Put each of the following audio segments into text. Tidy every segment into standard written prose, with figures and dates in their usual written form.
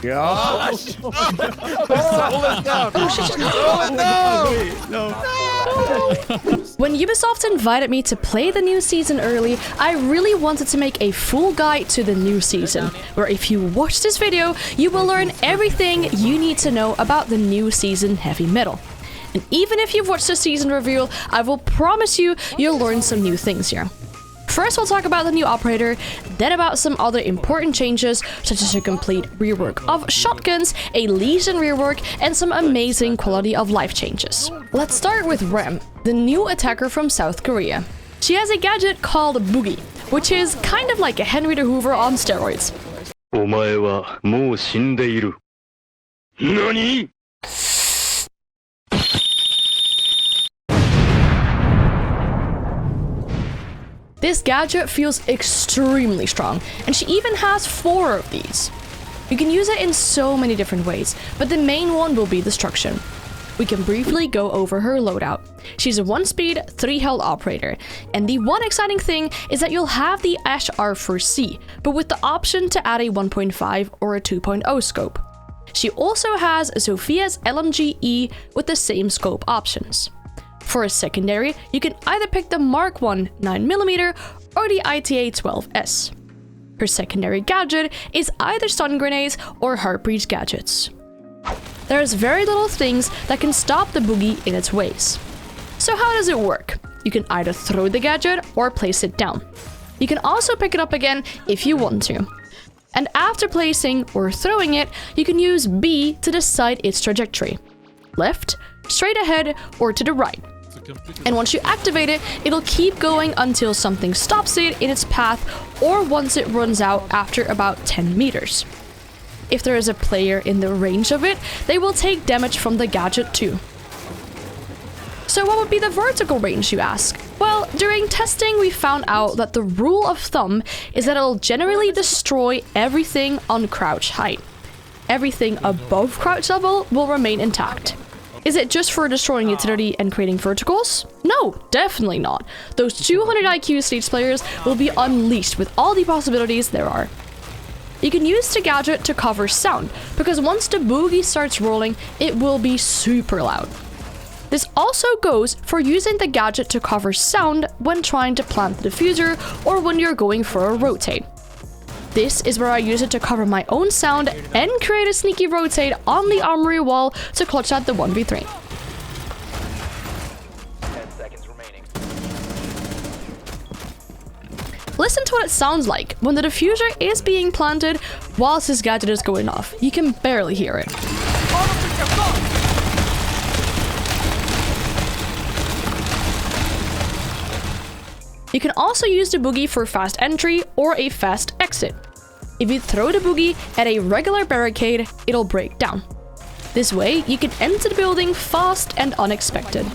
Gosh! Roll it down! Roll it down! No. When Ubisoft invited me to play the new season early, I really wanted to make a full guide to the new season, where if you watch this video, you will learn everything you need to know about the new season Heavy Metal. And even if you've watched the season reveal, I will promise you'll learn some new things here. First, we'll talk about the new operator, then about some other important changes, such as a complete rework of shotguns, a Lesion Rework, and some amazing quality of life changes. Let's start with Rem, the new attacker from South Korea. She has a gadget called Boogie, which is kind of like a Henry Hoover on steroids. お前はもう死んでいる。何? This gadget feels extremely strong, and she even has 4 of these. You can use it in so many different ways, but the main one will be destruction. We can briefly go over her loadout. She's a 1-speed, 3-health operator, and the one exciting thing is that you'll have the Ash R4C, but with the option to add a 1.5 or a 2.0 scope. She also has Sophia's LMG-E with the same scope options. For a secondary, you can either pick the Mark 1 9mm or the ITA-12S. Her secondary gadget is either stun grenades or heartbreach gadgets. There's very little things that can stop the Boogie in its ways. So how does it work? You can either throw the gadget or place it down. You can also pick it up again if you want to. And after placing or throwing it, you can use B to decide its trajectory. Left, straight ahead, or to the right. And once you activate it, it'll keep going until something stops it in its path or once it runs out after about 10 meters. If there is a player in the range of it, they will take damage from the gadget too. So what would be the vertical range, you ask? Well, during testing we found out that the rule of thumb is that it'll generally destroy everything on crouch height. Everything above crouch level will remain intact. Is it just for destroying utility and creating verticals? No, definitely not. Those 200 IQ stage players will be unleashed with all the possibilities there are. You can use the gadget to cover sound, because once the Boogie starts rolling, it will be super loud. This also goes for using the gadget to cover sound when trying to plant the diffuser or when you're going for a rotate. This is where I use it to cover my own sound and create a sneaky rotate on the armory wall to clutch out the 1v3. 10 seconds remaining. Listen to what it sounds like when the diffuser is being planted whilst this gadget is going off. You can barely hear it. You can also use the Boogie for fast entry or a fast exit. If you throw the Boogie at a regular barricade, it'll break down. This way, you can enter the building fast and unexpected.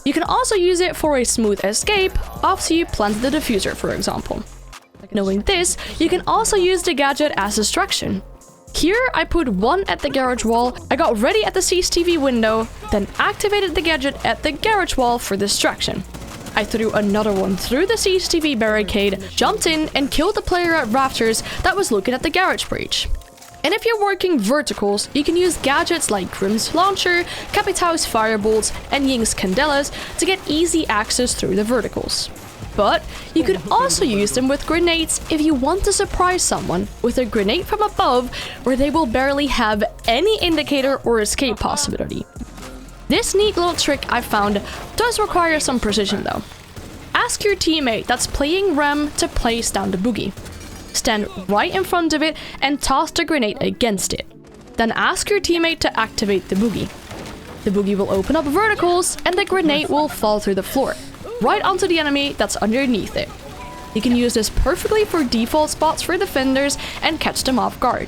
You can also use it for a smooth escape after you plant the diffuser, for example. Knowing this, you can also use the gadget as distraction. Here, I put one at the garage wall, I got ready at the CCTV window, then activated the gadget at the garage wall for distraction. I threw another one through the CCTV barricade, jumped in, and killed the player at rafters that was looking at the garage breach. And if you're working verticals, you can use gadgets like Grim's Launcher, Capitão's Firebolts, and Ying's Candelas to get easy access through the verticals. But you could also use them with grenades if you want to surprise someone with a grenade from above where they will barely have any indicator or escape possibility. This neat little trick I found does require some precision though. Ask your teammate that's playing Rem to place down the Boogie. Stand right in front of it and toss the grenade against it. Then ask your teammate to activate the Boogie. The Boogie will open up verticals and the grenade will fall through the floor, right onto the enemy that's underneath it. You can use this perfectly for default spots for defenders and catch them off guard.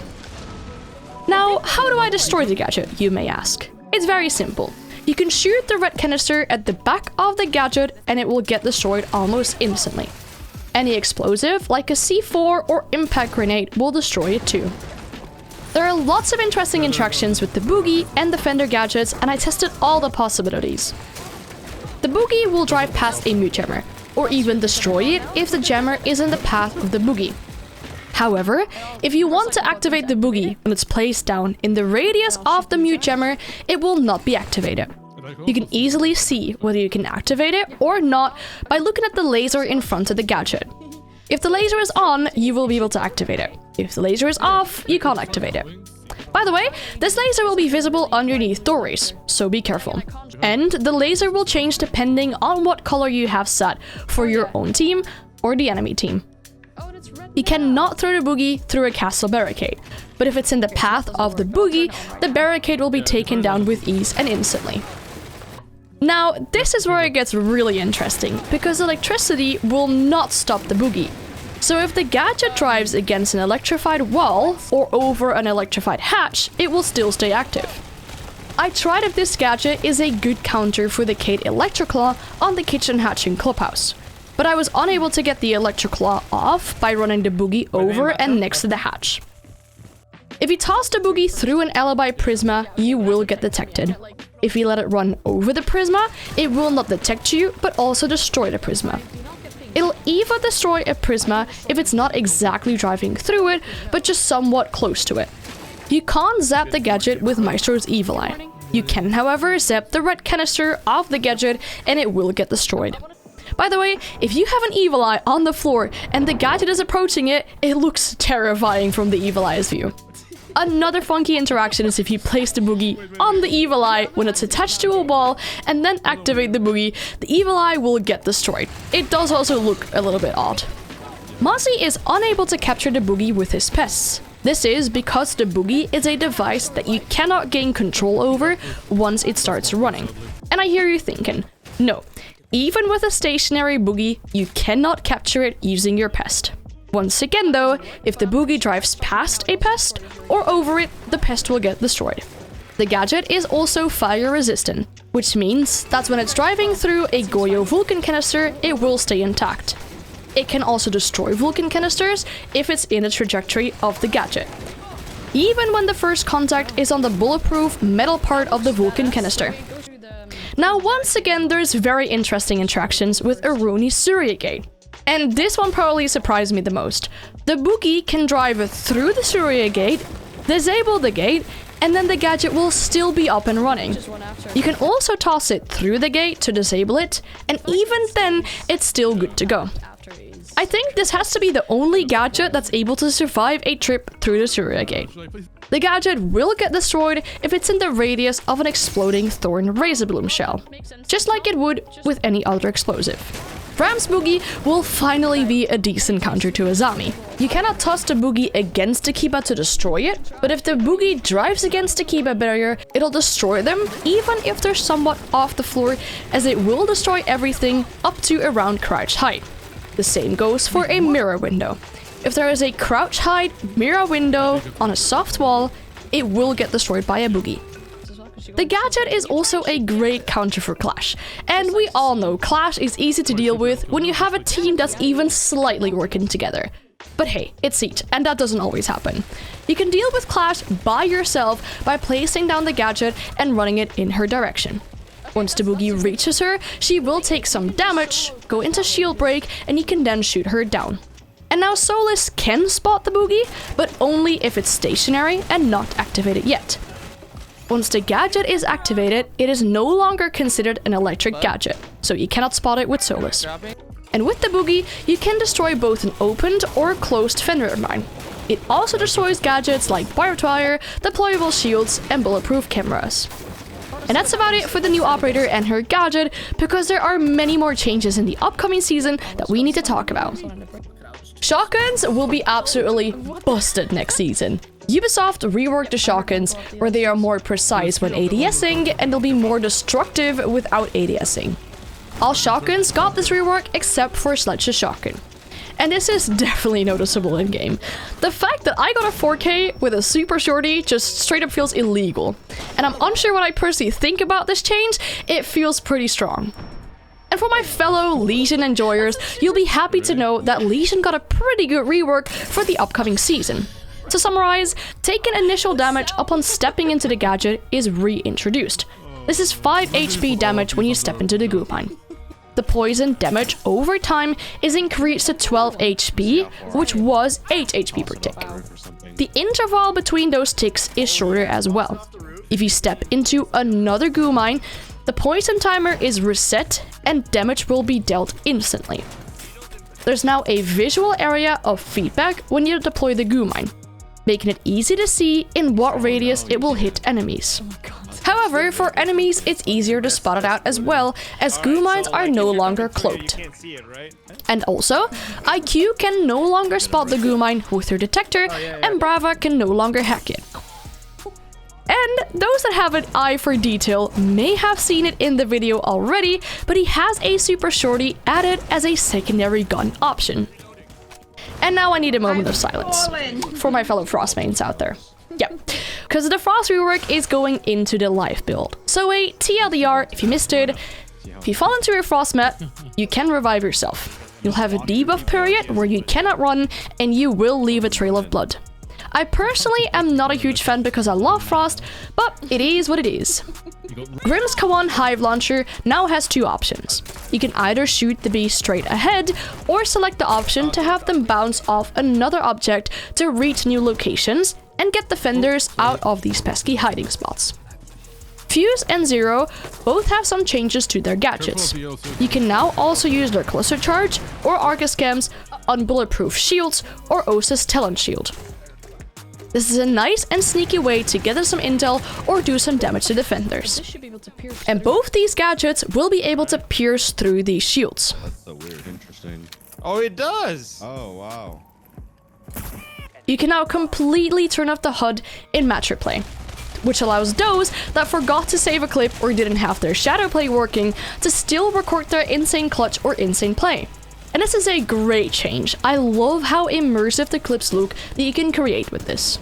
Now, how do I destroy the gadget, you may ask? It's very simple. You can shoot the red canister at the back of the gadget and it will get destroyed almost instantly. Any explosive, like a C4 or impact grenade, will destroy it too. There are lots of interesting interactions with the Boogie and Defender gadgets, and I tested all the possibilities. The Boogie will drive past a mute jammer, or even destroy it if the jammer is in the path of the Boogie. However, if you want to activate the boogie when it's placed down in the radius of the mute jammer, it will not be activated. You can easily see whether you can activate it or not by looking at the laser in front of the gadget. If the laser is on, you will be able to activate it. If the laser is off, you can't activate it. By the way, this laser will be visible underneath doorways, so be careful. And the laser will change depending on what color you have set for your own team or the enemy team. You cannot throw the boogie through a castle barricade, but if it's in the path of the boogie, the barricade will be taken down with ease and instantly. Now, this is where it gets really interesting, because electricity will not stop the boogie. So if the gadget drives against an electrified wall or over an electrified hatch, it will still stay active. I tried if this gadget is a good counter for the Kate Electroclaw on the kitchen hatch in Clubhouse, but I was unable to get the Electroclaw off by running the boogie over and next to the hatch. If you toss the boogie through an alibi prisma, you will get detected. If you let it run over the prisma, it will not detect you, but also destroy the prisma. It'll even destroy a prisma if it's not exactly driving through it, but just somewhat close to it. You can't zap the gadget with Maestro's Evil Eye. You can, however, zap the red canister of the gadget and it will get destroyed. By the way, if you have an Evil Eye on the floor and the gadget is approaching it, it looks terrifying from the Evil Eye's view. Another funky interaction is if you place the boogie on the Evil Eye when it's attached to a wall and then activate the boogie, the Evil Eye will get destroyed. It does also look a little bit odd. Mozzie is unable to capture the boogie with his pests. This is because the boogie is a device that you cannot gain control over once it starts running. And I hear you thinking, no, even with a stationary boogie, you cannot capture it using your pest. Once again though, if the boogie drives past a pest or over it, the pest will get destroyed. The gadget is also fire resistant, which means that when it's driving through a Goyo Vulcan canister, it will stay intact. It can also destroy Vulcan canisters if it's in the trajectory of the gadget, even when the first contact is on the bulletproof metal part of the Vulcan canister. Now once again, there's very interesting interactions with Aruni Surya-Gate. And this one probably surprised me the most. The boogie can drive through the Surya Gate, disable the gate, and then the gadget will still be up and running. You can also toss it through the gate to disable it, and even then, it's still good to go. I think this has to be the only gadget that's able to survive a trip through the Surya Gate. The gadget will get destroyed if it's in the radius of an exploding Thorn Razor-Bloom shell, just like it would with any other explosive. Ram's boogie will finally be a decent counter to Azami. You cannot toss the boogie against the Kiba to destroy it, but if the boogie drives against the Kiba barrier, it'll destroy them even if they're somewhat off the floor, as it will destroy everything up to around crouch height. The same goes for a mirror window. If there is a crouch height mirror window on a soft wall, it will get destroyed by a boogie. The gadget is also a great counter for Clash, and we all know Clash is easy to deal with when you have a team that's even slightly working together. But hey, it's Siege, and that doesn't always happen. You can deal with Clash by yourself by placing down the gadget and running it in her direction. Once the boogie reaches her, she will take some damage, go into shield break, and you can then shoot her down. And now Solus can spot the boogie, but only if it's stationary and not activated yet. Once the gadget is activated, it is no longer considered an electric gadget, so you cannot spot it with Solus. And with the boogie, you can destroy both an opened or closed fender mine. It also destroys gadgets like barbed wire, deployable shields, and bulletproof cameras. And that's about it for the new operator and her gadget, because there are many more changes in the upcoming season that we need to talk about. Shotguns will be absolutely busted next season. Ubisoft reworked the shotguns where they are more precise when ADSing and they'll be more destructive without ADSing. All shotguns got this rework except for Sledge's shotgun. And this is definitely noticeable in game. The fact that I got a 4K with a super shorty just straight up feels illegal. And I'm unsure what I personally think about this change, it feels pretty strong. And for my fellow Lesion enjoyers, you'll be happy to know that Lesion got a pretty good rework for the upcoming season. To summarize, taking initial damage upon stepping into the gadget is reintroduced. This is 5 HP damage when you step into the goo mine. The The poison damage over time is increased to 12 HP, which was 8 HP per tick. The interval between those ticks is shorter as well. If you step into another goo mine, the poison timer is reset and damage will be dealt instantly. There's now a visual area of feedback when you deploy the goo mine, making it easy to see in what radius it will hit enemies. However, for enemies, it's easier to spot it out as well, as goo mines are no longer cloaked. And also, IQ can no longer spot the goo mine with her detector, and Brava can no longer hack it. And those that have an eye for detail may have seen it in the video already, but he has a super shorty added as a secondary gun option. And now I need a moment of silence for my fellow Frost mains out there. Yep, because the Frost rework is going into the life build. So a TLDR, if you missed it, if you fall into a Frost mat, you can revive yourself. You'll have a debuff period where you cannot run and you will leave a trail of blood. I personally am not a huge fan because I love Frost, but it is what it is. Grimm's Kawan Hive Launcher now has two options. You can either shoot the bees straight ahead, or select the option to have them bounce off another object to reach new locations and get defenders out of these pesky hiding spots. Fuze and Zero both have some changes to their gadgets. You can now also use their Cluster Charge or Arcus Cams on bulletproof shields or Osa's Talon Shield. This is a nice and sneaky way to gather some intel or do some damage to defenders. And both these gadgets will be able to pierce through these shields. That's so weird. Interesting. Oh, it does! Oh, wow. You can now completely turn off the HUD in match replay, which allows those that forgot to save a clip or didn't have their shadow play working to still record their insane clutch or insane play. And this is a great change. I love how immersive the clips look that you can create with this.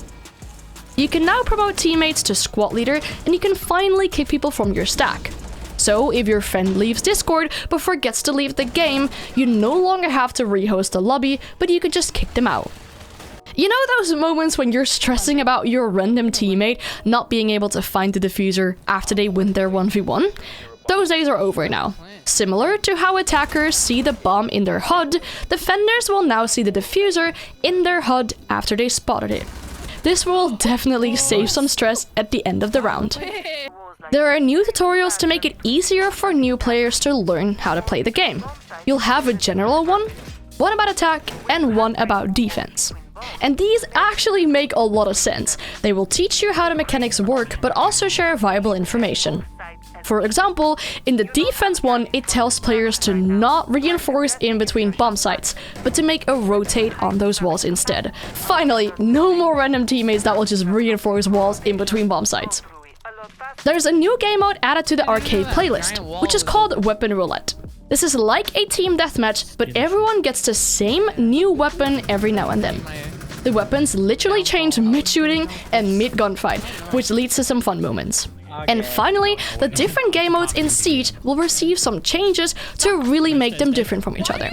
You can now promote teammates to squad leader, and you can finally kick people from your stack. So if your friend leaves Discord but forgets to leave the game, you no longer have to rehost the lobby, but you can just kick them out. You know those moments when you're stressing about your random teammate not being able to find the diffuser after they win their 1v1? Those days are over now. Similar to how attackers see the bomb in their HUD, defenders will now see the diffuser in their HUD after they spotted it. This will definitely save some stress at the end of the round. There are new tutorials to make it easier for new players to learn how to play the game. You'll have a general one about attack, and one about defense. And these actually make a lot of sense. They will teach you how the mechanics work, but also share viable information. For example, in the defense one, it tells players to not reinforce in between bomb sites, but to make a rotate on those walls instead. Finally, no more random teammates that will just reinforce walls in between bomb sites. There's a new game mode added to the arcade playlist, which is called Weapon Roulette. This is like a team deathmatch, but everyone gets the same new weapon every now and then. The weapons literally change mid-shooting and mid-gunfight, which leads to some fun moments. And finally, the different game modes in Siege will receive some changes to really make them different from each other.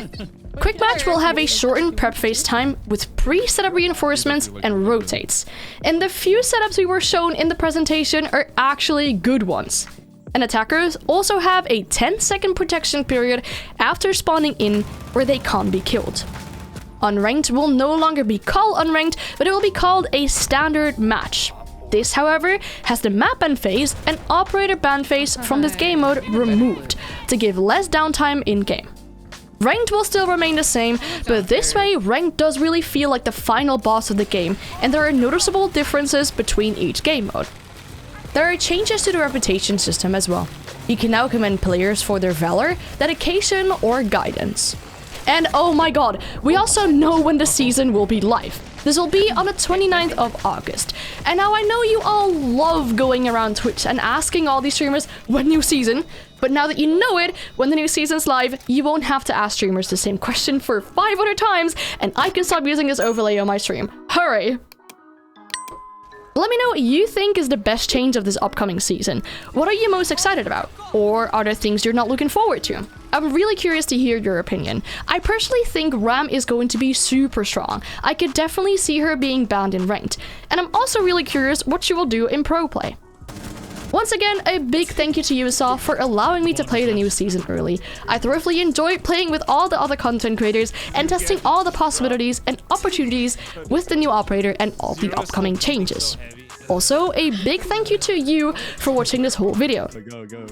QuickMatch will have a shortened prep phase time with pre-setup reinforcements and rotates. And the few setups we were shown in the presentation are actually good ones. And attackers also have a 10-second protection period after spawning in where they can't be killed. Unranked will no longer be called Unranked, but it will be called a standard match. This, however, has the map ban phase and operator ban phase from this game mode removed to give less downtime in-game. Ranked will still remain the same, but this way Ranked does really feel like the final boss of the game, and there are noticeable differences between each game mode. There are changes to the reputation system as well. You can now commend players for their valor, dedication, or guidance. And oh my god, we also know when the season will be live. This will be on the 29th of August. And now I know you all love going around Twitch and asking all these streamers when new season, but now that you know it, when the new season's live, you won't have to ask streamers the same question for 500 times, and I can stop using this overlay on my stream. Hooray! Let me know what you think is the best change of this upcoming season. What are you most excited about? Or are there things you're not looking forward to? I'm really curious to hear your opinion. I personally think Ram is going to be super strong. I could definitely see her being banned in Ranked. And I'm also really curious what she will do in Pro Play. Once again, a big thank you to Ubisoft for allowing me to play the new season early. I thoroughly enjoyed playing with all the other content creators and testing all the possibilities and opportunities with the new operator and all the upcoming changes. Also, a big thank you to you for watching this whole video.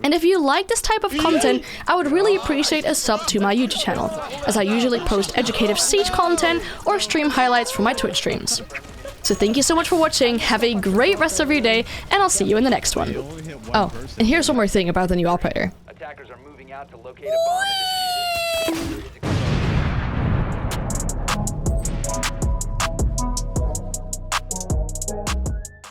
And if you like this type of content, I would really appreciate a sub to my YouTube channel, as I usually post educative Siege content or stream highlights from my Twitch streams. So thank you so much for watching, have a great rest of your day, and I'll see you in the next one. Oh, and here's one more thing about the new operator. Attackers are moving out to locate a bomb.